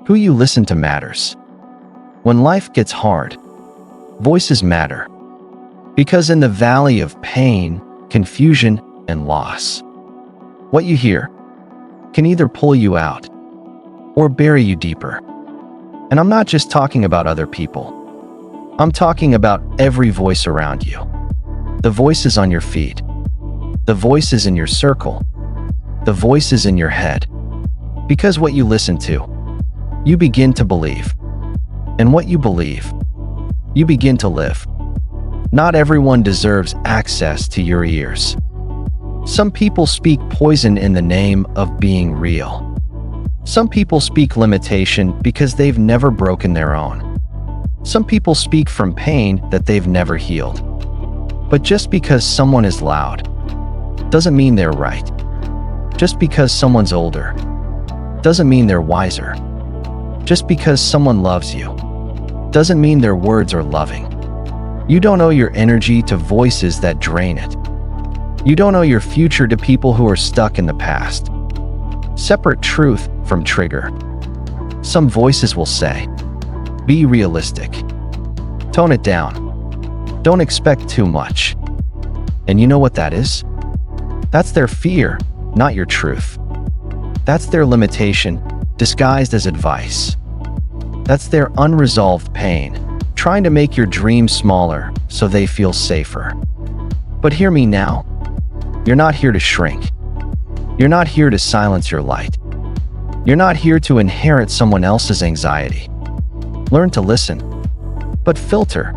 Who you listen to matters. When life gets hard, voices matter. Because in the valley of pain, confusion, and loss, what you hear can either pull you out or bury you deeper. And I'm not just talking about other people. I'm talking about every voice around you. The voices on your feed, the voices in your circle, the voices in your head. Because what you listen to, you begin to believe. And what you believe, you begin to live. Not everyone deserves access to your ears. Some people speak poison in the name of being real. Some people speak limitation because they've never broken their own. Some people speak from pain that they've never healed. But just because someone is loud doesn't mean they're right. Just because someone's older doesn't mean they're wiser. Just because someone loves you doesn't mean their words are loving. You don't owe your energy to voices that drain it. You don't owe your future to people who are stuck in the past. Separate truth from trigger. Some voices will say, be realistic. Tone it down. Don't expect too much. And you know what that is? That's their fear, not your truth. That's their limitation, disguised as advice. That's their unresolved pain, trying to make your dreams smaller so they feel safer. But hear me now. You're not here to shrink. You're not here to silence your light. You're not here to inherit someone else's anxiety. Learn to listen, but filter.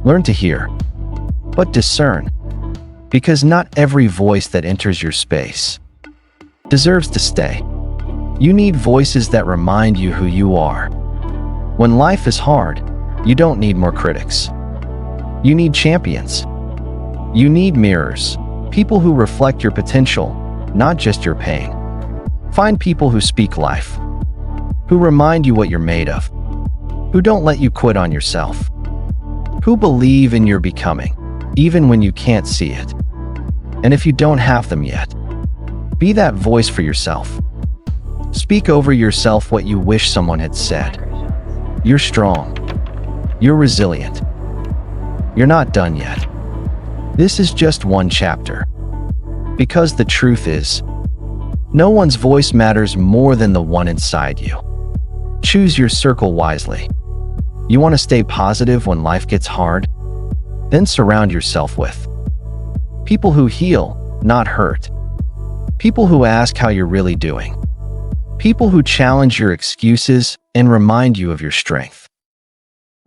Learn to hear, but discern. Because not every voice that enters your space deserves to stay. You need voices that remind you who you are. When life is hard, you don't need more critics. You need champions. You need mirrors, people who reflect your potential, not just your pain. Find people who speak life, who remind you what you're made of, who don't let you quit on yourself, who believe in your becoming, even when you can't see it. And if you don't have them yet, be that voice for yourself. Speak over yourself what you wish someone had said. You're strong. You're resilient. You're not done yet. This is just one chapter. Because the truth is, no one's voice matters more than the one inside you. Choose your circle wisely. You want to stay positive when life gets hard? Then surround yourself with people who heal, not hurt. People who ask how you're really doing. People who challenge your excuses and remind you of your strength.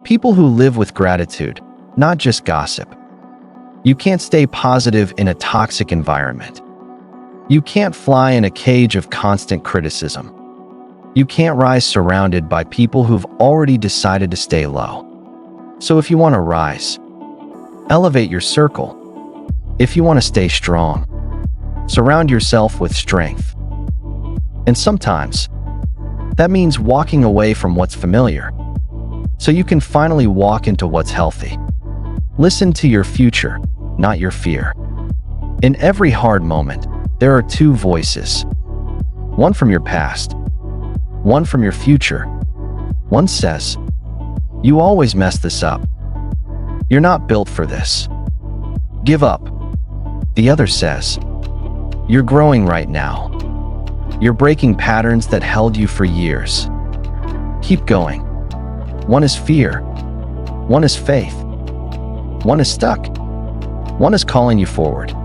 People who live with gratitude, not just gossip. You can't stay positive in a toxic environment. You can't fly in a cage of constant criticism. You can't rise surrounded by people who've already decided to stay low. So if you want to rise, elevate your circle. If you want to stay strong, surround yourself with strength. And sometimes, that means walking away from what's familiar, so you can finally walk into what's healthy. Listen to your future, not your fear. In every hard moment, there are two voices. One from your past, one from your future. One says, you always mess this up. You're not built for this. Give up. The other says, you're growing right now. You're breaking patterns that held you for years. Keep going. One is fear. One is faith. One is stuck. One is calling you forward.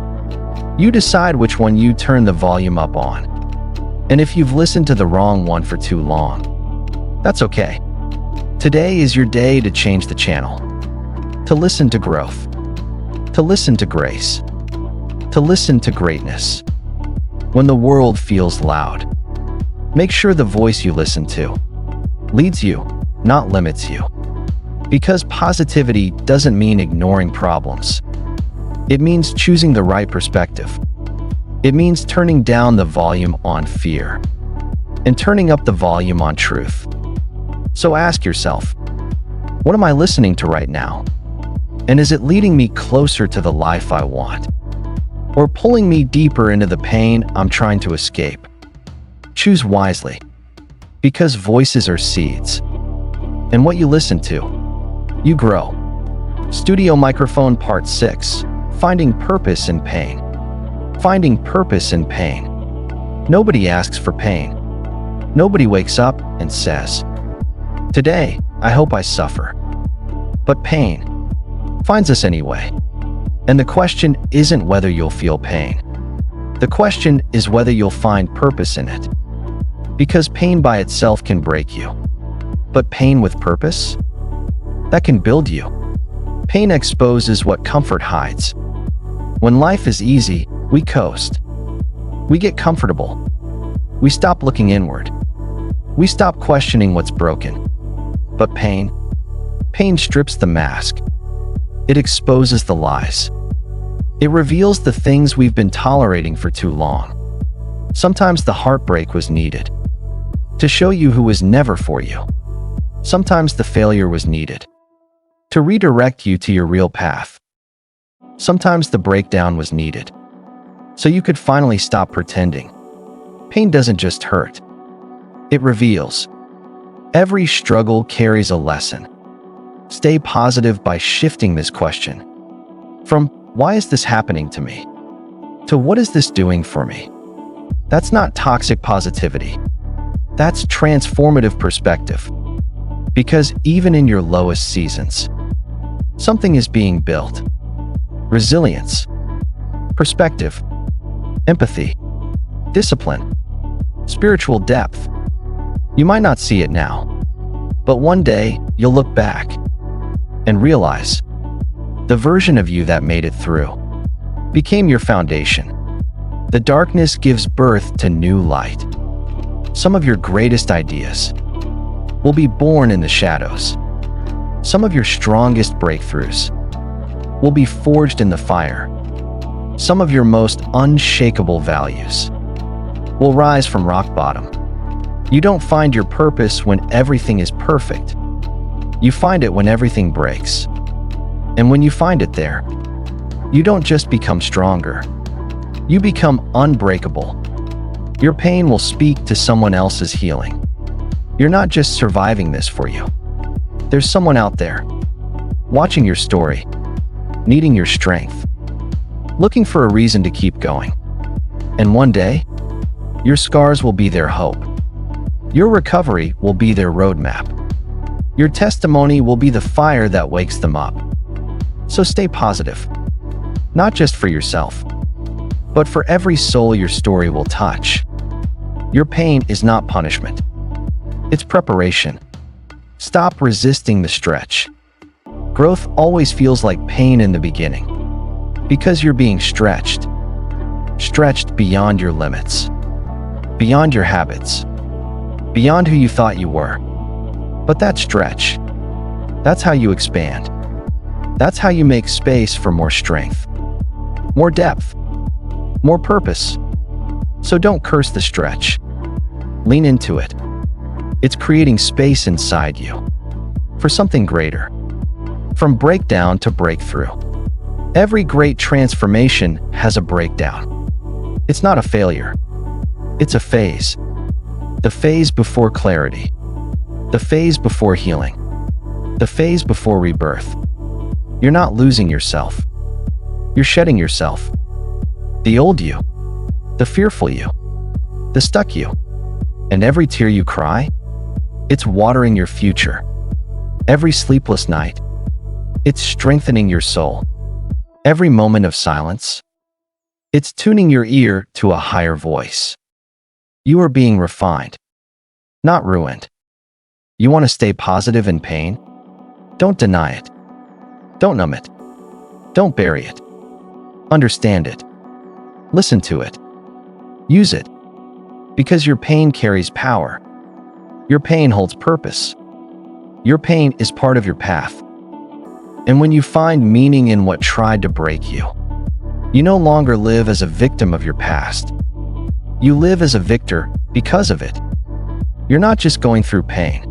You decide which one you turn the volume up on. And if you've listened to the wrong one for too long, that's okay. Today is your day to change the channel. To listen to growth. To listen to grace. To listen to greatness. When the world feels loud, make sure the voice you listen to leads you, not limits you. Because positivity doesn't mean ignoring problems. It means choosing the right perspective. It means turning down the volume on fear and turning up the volume on truth. So ask yourself, what am I listening to right now? And is it leading me closer to the life I want? Or pulling me deeper into the pain I'm trying to escape? Choose wisely. Because voices are seeds. And what you listen to, you grow. Studio Microphone Part 6. Finding Purpose in Pain. Finding purpose in pain. Nobody asks for pain. Nobody wakes up and says, "Today, I hope I suffer." But pain finds us anyway. And the question isn't whether you'll feel pain. The question is whether you'll find purpose in it. Because pain by itself can break you. But pain with purpose? That can build you. Pain exposes what comfort hides. When life is easy, we coast. We get comfortable. We stop looking inward. We stop questioning what's broken. But pain strips the mask. It exposes the lies. It reveals the things we've been tolerating for too long. Sometimes the heartbreak was needed to show you who was never for you. Sometimes the failure was needed to redirect you to your real path. Sometimes the breakdown was needed so you could finally stop pretending. Pain doesn't just hurt. It reveals. Every struggle carries a lesson. Stay positive by shifting this question from "Why is this happening to me?" to "What is this doing for me?" That's not toxic positivity. That's transformative perspective. Because even in your lowest seasons, something is being built. Resilience, perspective, empathy, discipline, spiritual depth. You might not see it now, but one day you'll look back and realize the version of you that made it through became your foundation. The darkness gives birth to new light. Some of your greatest ideas will be born in the shadows. Some of your strongest breakthroughs will be forged in the fire. Some of your most unshakable values will rise from rock bottom. You don't find your purpose when everything is perfect. You find it when everything breaks. And when you find it there, you don't just become stronger. You become unbreakable. Your pain will speak to someone else's healing. You're not just surviving this for you. There's someone out there, watching your story, needing your strength, looking for a reason to keep going. And one day, your scars will be their hope. Your recovery will be their roadmap. Your testimony will be the fire that wakes them up. So stay positive, not just for yourself, but for every soul your story will touch. Your pain is not punishment. It's preparation. Stop resisting the stretch. Growth always feels like pain in the beginning, because you're being stretched beyond your limits, beyond your habits, beyond who you thought you were. But that stretch, that's how you expand. That's how you make space for more strength, more depth, more purpose. So don't curse the stretch. Lean into it. It's creating space inside you for something greater. From breakdown to breakthrough. Every great transformation has a breakdown. It's not a failure. It's a phase. The phase before clarity. The phase before healing. The phase before rebirth. You're not losing yourself. You're shedding yourself. The old you. The fearful you. The stuck you. And every tear you cry, it's watering your future. Every sleepless night, it's strengthening your soul. Every moment of silence, it's tuning your ear to a higher voice. You are being refined, not ruined. You want to stay positive in pain? Don't deny it. Don't numb it. Don't bury it. Understand it. Listen to it. Use it. Because your pain carries power. Your pain holds purpose. Your pain is part of your path. And when you find meaning in what tried to break you, you no longer live as a victim of your past. You live as a victor because of it. You're not just going through pain.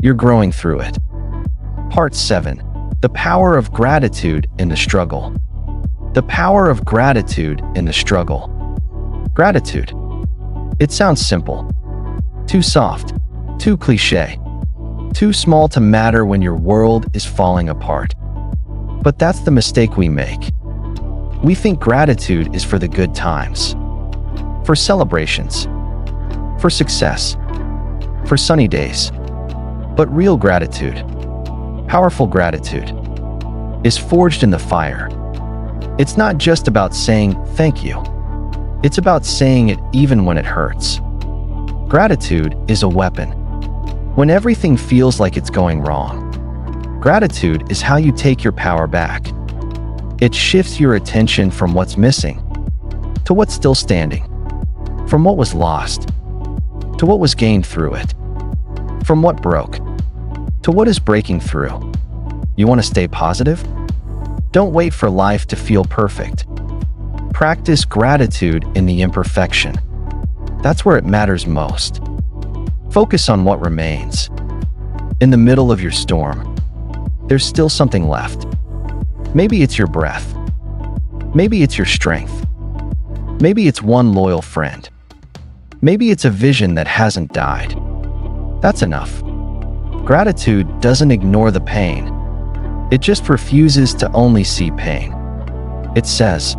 You're growing through it. Part 7. The power of gratitude in the struggle. The power of gratitude in the struggle. Gratitude. It sounds simple. Too soft. Too cliché. Too small to matter when your world is falling apart. But that's the mistake we make. We think gratitude is for the good times, for celebrations, for success, for sunny days. But real gratitude, powerful gratitude, is forged in the fire. It's not just about saying thank you. It's about saying it even when it hurts. Gratitude is a weapon. When everything feels like it's going wrong, gratitude is how you take your power back. It shifts your attention from what's missing to what's still standing, from what was lost to what was gained through it, from what broke to what is breaking through. You want to stay positive? Don't wait for life to feel perfect. Practice gratitude in the imperfection. That's where it matters most. Focus on what remains. In the middle of your storm, there's still something left. Maybe it's your breath. Maybe it's your strength. Maybe it's one loyal friend. Maybe it's a vision that hasn't died. That's enough. Gratitude doesn't ignore the pain. It just refuses to only see pain. It says,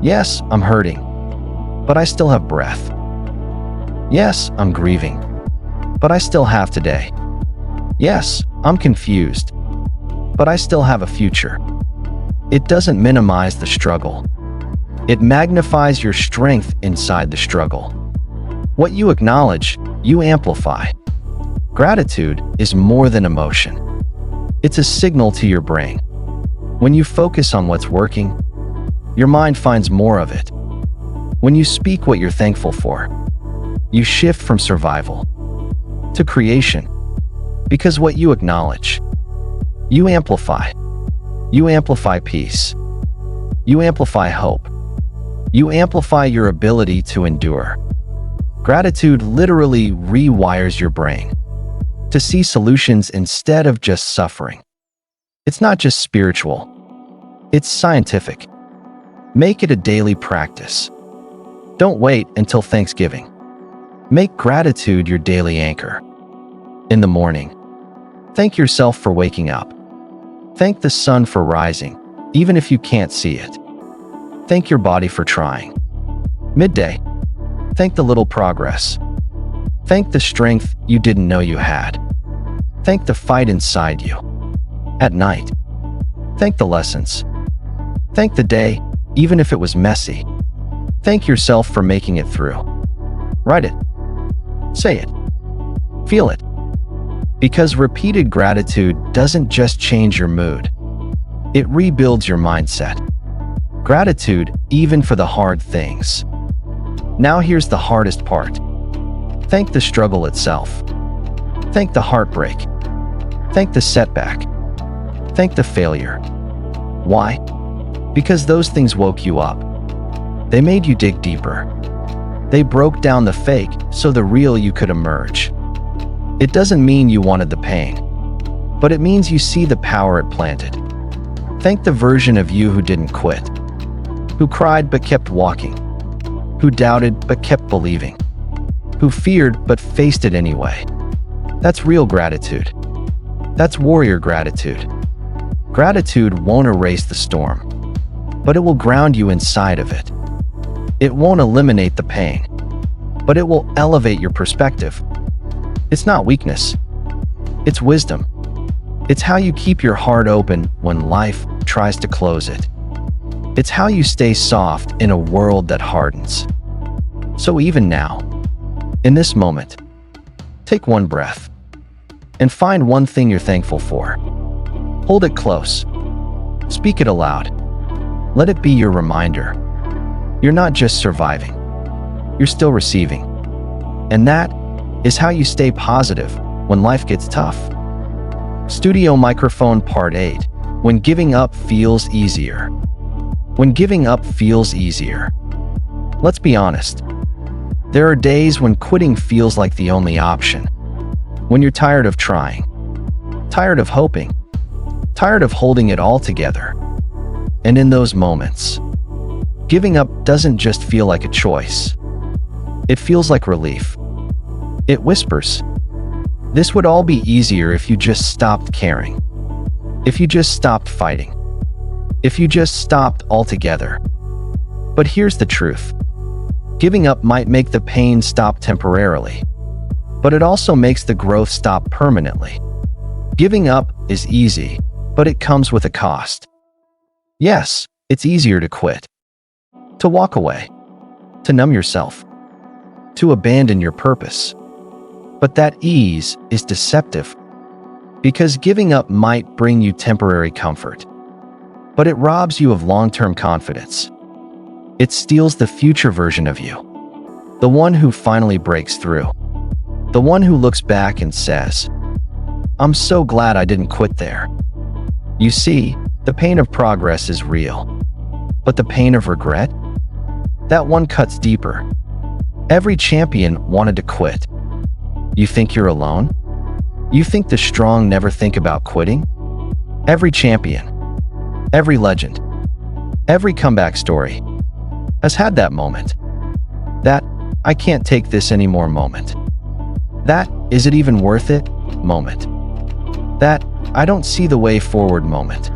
yes, I'm hurting, but I still have breath. Yes, I'm grieving, but I still have today. Yes, I'm confused, but I still have a future. It doesn't minimize the struggle. It magnifies your strength inside the struggle. What you acknowledge, you amplify. Gratitude is more than emotion. It's a signal to your brain. When you focus on what's working, your mind finds more of it. When you speak what you're thankful for, you shift from survival to creation. Because what you acknowledge, you amplify. You amplify peace. You amplify hope. You amplify your ability to endure. Gratitude literally rewires your brain to see solutions instead of just suffering. It's not just spiritual, it's scientific. Make it a daily practice. Don't wait until Thanksgiving. Make gratitude your daily anchor. In the morning, thank yourself for waking up. Thank the sun for rising, even if you can't see it. Thank your body for trying. Midday, thank the little progress. Thank the strength you didn't know you had. Thank the fight inside you. At night, thank the lessons. Thank the day, even if it was messy. Thank yourself for making it through. Write it. Say it. Feel it. Because repeated gratitude doesn't just change your mood. It rebuilds your mindset. Gratitude even for the hard things. Now here's the hardest part. Thank the struggle itself. Thank the heartbreak. Thank the setback. Thank the failure. Why? Because those things woke you up. They made you dig deeper. They broke down the fake so the real you could emerge. It doesn't mean you wanted the pain, but it means you see the power it planted. Thank the version of you who didn't quit, who cried but kept walking, who doubted but kept believing, who feared but faced it anyway. That's real gratitude. That's warrior gratitude. Gratitude won't erase the storm, but it will ground you inside of it. It won't eliminate the pain, but it will elevate your perspective. It's not weakness. It's wisdom. It's how you keep your heart open when life tries to close it. It's how you stay soft in a world that hardens. So even now, in this moment, take one breath and find one thing you're thankful for. Hold it close. Speak it aloud. Let it be your reminder. You're not just surviving. You're still receiving. And that is how you stay positive when life gets tough. Studio Microphone Part 8. When giving up feels easier. When giving up feels easier. Let's be honest. There are days when quitting feels like the only option. When you're tired of trying, tired of hoping, tired of holding it all together. And in those moments, giving up doesn't just feel like a choice. It feels like relief. It whispers, This would all be easier if you just stopped caring. If you just stopped fighting. If you just stopped altogether. But here's the truth. Giving up might make the pain stop temporarily, but it also makes the growth stop permanently. Giving up is easy, but it comes with a cost. Yes, it's easier to quit, to walk away, to numb yourself, to abandon your purpose. But that ease is deceptive, because giving up might bring you temporary comfort, but it robs you of long-term confidence. It steals the future version of you, the one who finally breaks through, the one who looks back and says, "I'm so glad I didn't quit there." You see, the pain of progress is real, but the pain of regret? That one cuts deeper. Every champion wanted to quit. You think you're alone? You think the strong never think about quitting? Every champion, every legend, every comeback story has had that moment. That "I can't take this anymore" moment. That "is it even worth it" moment. That "I don't see the way forward" moment.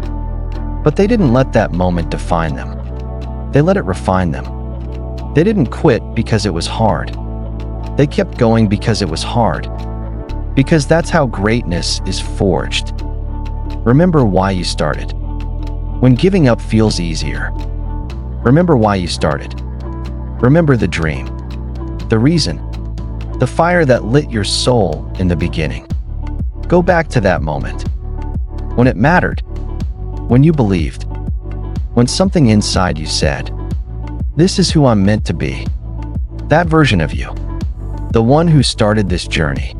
But they didn't let that moment define them. They let it refine them. They didn't quit because it was hard. They kept going because it was hard. Because that's how greatness is forged. Remember why you started. When giving up feels easier, remember why you started. Remember the dream, the reason, the fire that lit your soul in the beginning. Go back to that moment. When it mattered. When you believed. When something inside you said, "This is who I'm meant to be." That version of you, the one who started this journey,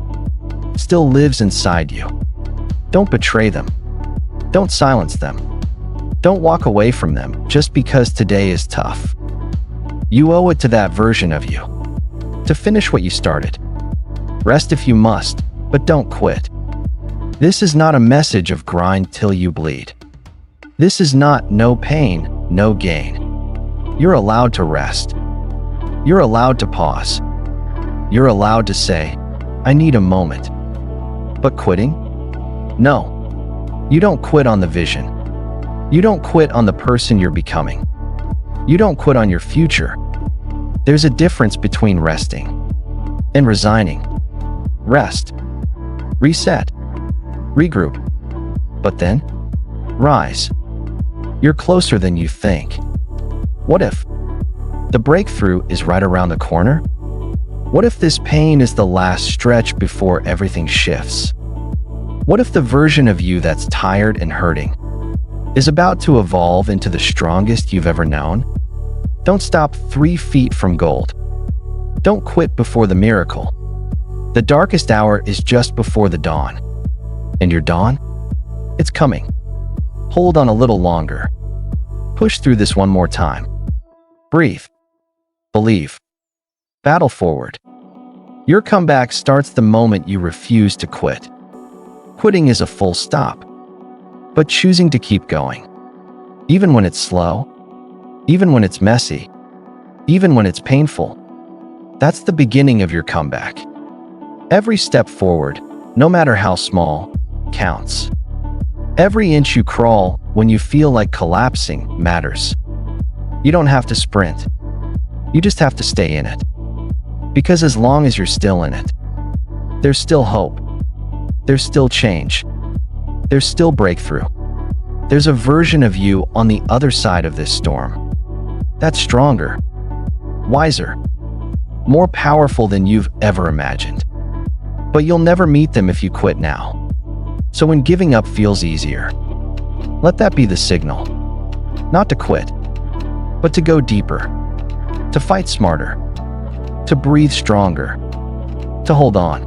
still lives inside you. Don't betray them. Don't silence them. Don't walk away from them just because today is tough. You owe it to that version of you to finish what you started. Rest if you must, but don't quit. This is not a message of grind till you bleed. This is not no pain, no gain. You're allowed to rest. You're allowed to pause. You're allowed to say, "I need a moment." But quitting? No. You don't quit on the vision. You don't quit on the person you're becoming. You don't quit on your future. There's a difference between resting and resigning. Rest. Reset. Regroup. But then, rise. You're closer than you think. What if the breakthrough is right around the corner? What if this pain is the last stretch before everything shifts? What if the version of you that's tired and hurting is about to evolve into the strongest you've ever known? Don't stop 3 feet from gold. Don't quit before the miracle. The darkest hour is just before the dawn. And your dawn? It's coming. Hold on a little longer. Push through this one more time. Breathe. Believe. Battle forward. Your comeback starts the moment you refuse to quit. Quitting is a full stop. But choosing to keep going, even when it's slow, even when it's messy, even when it's painful, that's the beginning of your comeback. Every step forward, no matter how small, counts. Every inch you crawl when you feel like collapsing matters. You don't have to sprint. You just have to stay in it. Because as long as you're still in it, there's still hope. There's still change. There's still breakthrough. There's a version of you on the other side of this storm that's stronger, wiser, more powerful than you've ever imagined. But you'll never meet them if you quit now. So when giving up feels easier, let that be the signal. Not to quit, but to go deeper, to fight smarter, to breathe stronger, to hold on.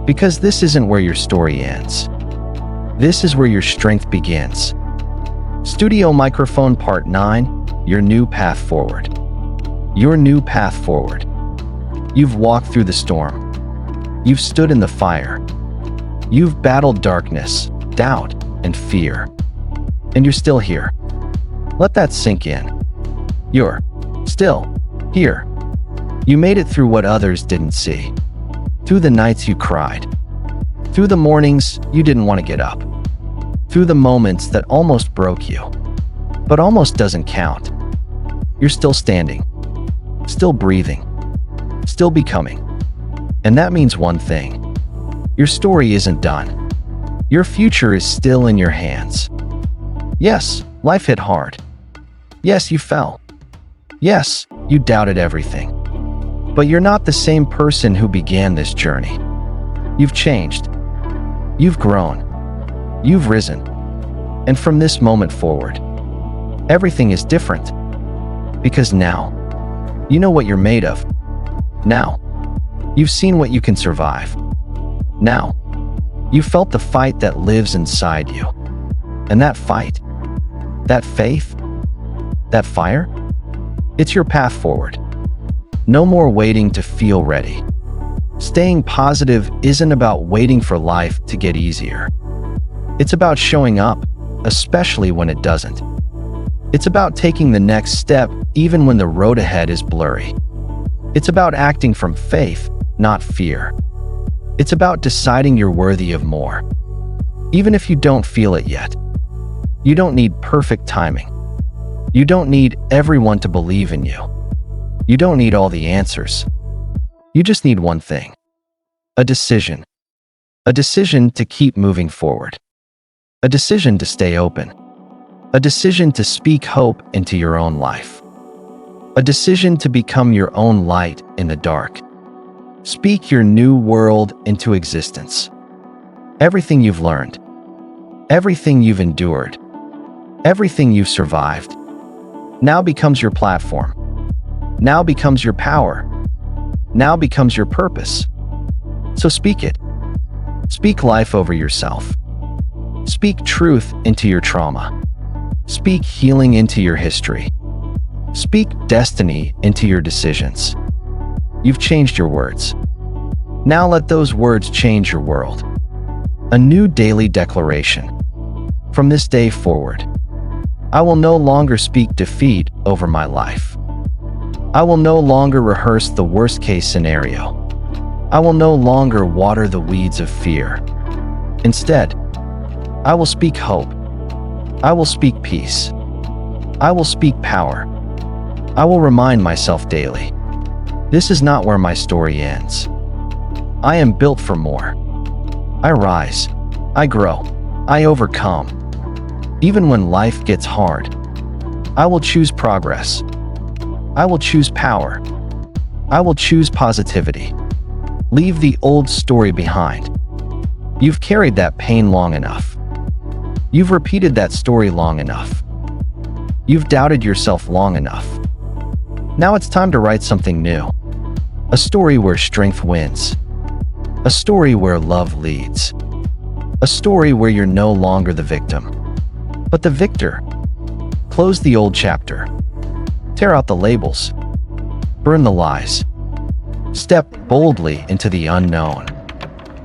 Because this isn't where your story ends. This is where your strength begins. Studio Microphone Part 9, Your New Path Forward. Your new path forward. You've walked through the storm. You've stood in the fire. You've battled darkness, doubt, and fear. And you're still here. Let that sink in. You're still here. You made it through what others didn't see. Through the nights you cried. Through the mornings you didn't want to get up. Through the moments that almost broke you. But almost doesn't count. You're still standing. Still breathing. Still becoming. And that means one thing. Your story isn't done. Your future is still in your hands. Yes, life hit hard. Yes, you fell. Yes, you doubted everything. But you're not the same person who began this journey. You've changed. You've grown. You've risen. And from this moment forward, everything is different. Because now, you know what you're made of. Now, you've seen what you can survive. Now, you felt the fight that lives inside you. And that fight, that faith, that fire, it's your path forward. No more waiting to feel ready. Staying positive isn't about waiting for life to get easier. It's about showing up, especially when it doesn't. It's about taking the next step even when the road ahead is blurry. It's about acting from faith, not fear. It's about deciding you're worthy of more. Even if you don't feel it yet. You don't need perfect timing. You don't need everyone to believe in you. You don't need all the answers. You just need one thing. A decision. A decision to keep moving forward. A decision to stay open. A decision to speak hope into your own life. A decision to become your own light in the dark. Speak your new world into existence. Everything you've learned, everything you've endured, everything you've survived, now becomes your platform. Now becomes your power. Now becomes your purpose. So speak it. Speak life over yourself. Speak truth into your trauma. Speak healing into your history. Speak destiny into your decisions. You've changed your words. Now let those words change your world. A new daily declaration. From this day forward, I will no longer speak defeat over my life. I will no longer rehearse the worst-case scenario. I will no longer water the weeds of fear. Instead, I will speak hope. I will speak peace. I will speak power. I will remind myself daily. This is not where my story ends. I am built for more. I rise. I grow. I overcome. Even when life gets hard, I will choose progress. I will choose power. I will choose positivity. Leave the old story behind. You've carried that pain long enough. You've repeated that story long enough. You've doubted yourself long enough. Now it's time to write something new. A story where strength wins. A story where love leads. A story where you're no longer the victim, but the victor. Close the old chapter. Tear out the labels. Burn the lies. Step boldly into the unknown.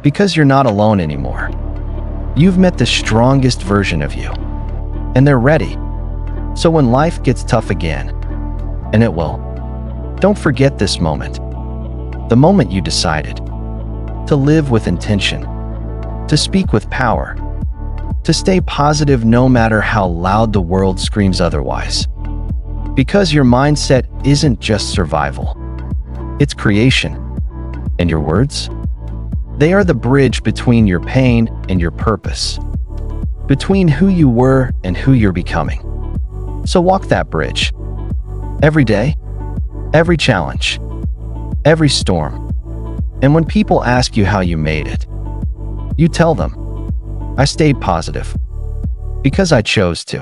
Because you're not alone anymore. You've met the strongest version of you. And they're ready. So when life gets tough again, and it will, don't forget this moment. The moment you decided to live with intention, to speak with power, to stay positive no matter how loud the world screams otherwise. Because your mindset isn't just survival, it's creation. And your words? They are the bridge between your pain and your purpose, between who you were and who you're becoming. So walk that bridge. Every day, every challenge, every storm. And when people ask you how you made it, you tell them, I stayed positive because I chose to.